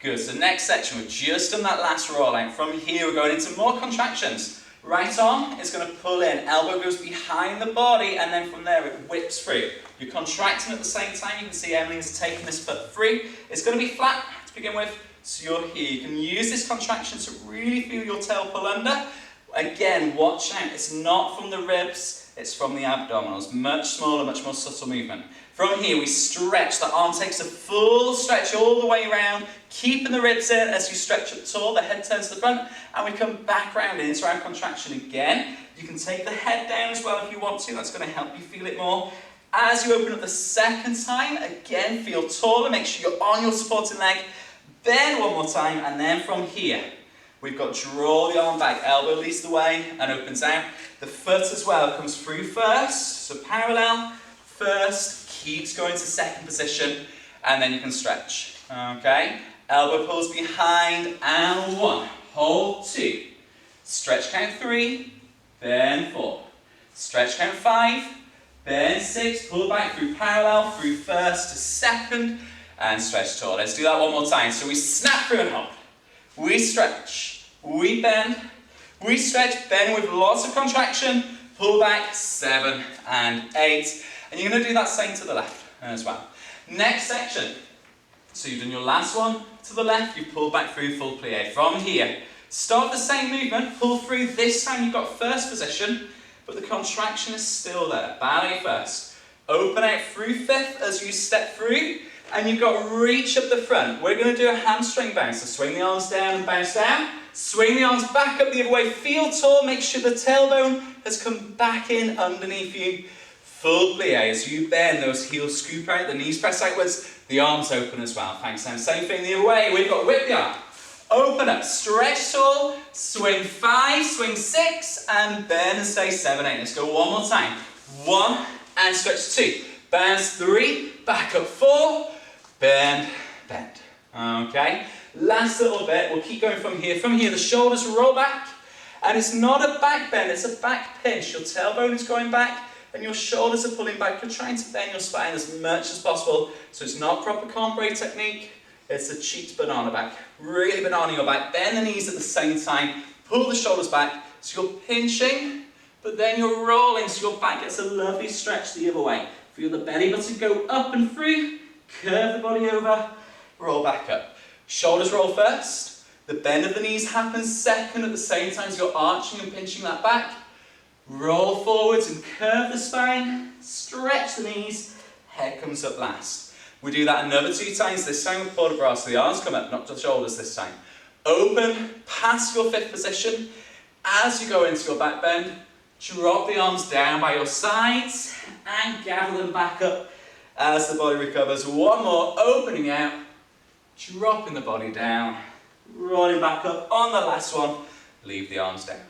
Good, so next section, we've just done that last roll out. From here, we're going into more contractions. Right arm is going to pull in, elbow goes behind the body, and then from there it whips through. You're contracting at the same time. You can see Emily's taking this foot free. It's going to be flat to begin with, so you're here. You can use this contraction to really feel your tail pull under. Again, watch out, it's not from the ribs, it's from the abdominals. Much smaller, much more subtle movement. From here, we stretch. The arm takes a full stretch all the way around, keeping the ribs in as you stretch up tall. The head turns to the front, and we come back round into our contraction again. You can take the head down as well if you want to. That's going to help you feel it more. As you open up the second time, again, feel taller. Make sure you're on your supporting leg. Bend one more time, and then from here, we've got draw the arm back. Elbow leads the way and opens out. The foot as well comes through first, so parallel. First, keeps going to second position, and then you can stretch. Okay? Elbow pulls behind, and 1. Hold 2. Stretch count 3, then 4. Stretch count 5, then 6. Pull back through parallel, through first to second, and stretch tall. Let's do that one more time. So we snap through and hold. We stretch, we bend, we stretch, bend with lots of contraction, pull back, 7 and 8. And you're going to do that same to the left as well. Next section. So you've done your last one to the left, you pull back through full plie. From here, start the same movement, pull through. This time you've got first position, but the contraction is still there. Ballet first. Open out through fifth as you step through, and you've got reach up the front. We're going to do a hamstring bounce. So swing the arms down and bounce down. Swing the arms back up the other way. Feel tall. Make sure the tailbone has come back in underneath you. Full plie as you bend, those heels scoop out, the knees press outwards, the arms open as well. Thanks, Sam. Same thing the other way. We've got whip the arm. Open up, stretch tall, swing 5, swing 6, and bend and stay 7, 8. Let's go one more time. 1, and stretch 2. Bounce 3, back up 4, bend, bend. Okay, last little bit. We'll keep going from here. From here, the shoulders roll back, and it's not a back bend, it's a back pinch. Your tailbone is going back, and your shoulders are pulling back. You're trying to bend your spine as much as possible, so it's not proper cambrai technique, it's a cheeked banana back. Really banana your back, bend the knees at the same time, pull the shoulders back, so you're pinching, but then you're rolling, so your back gets a lovely stretch the other way. Feel the belly button go up and through, curve the body over, roll back up. Shoulders roll first, the bend of the knees happens second at the same time as you're arching and pinching that back. Roll forwards and curve the spine, stretch the knees, head comes up last. We do that another 2 times, this time with port de bras, so the arms come up, not the shoulders this time. Open, past your fifth position. As you go into your back bend, drop the arms down by your sides and gather them back up as the body recovers. One more, opening out, dropping the body down, rolling back up on the last one, leave the arms down.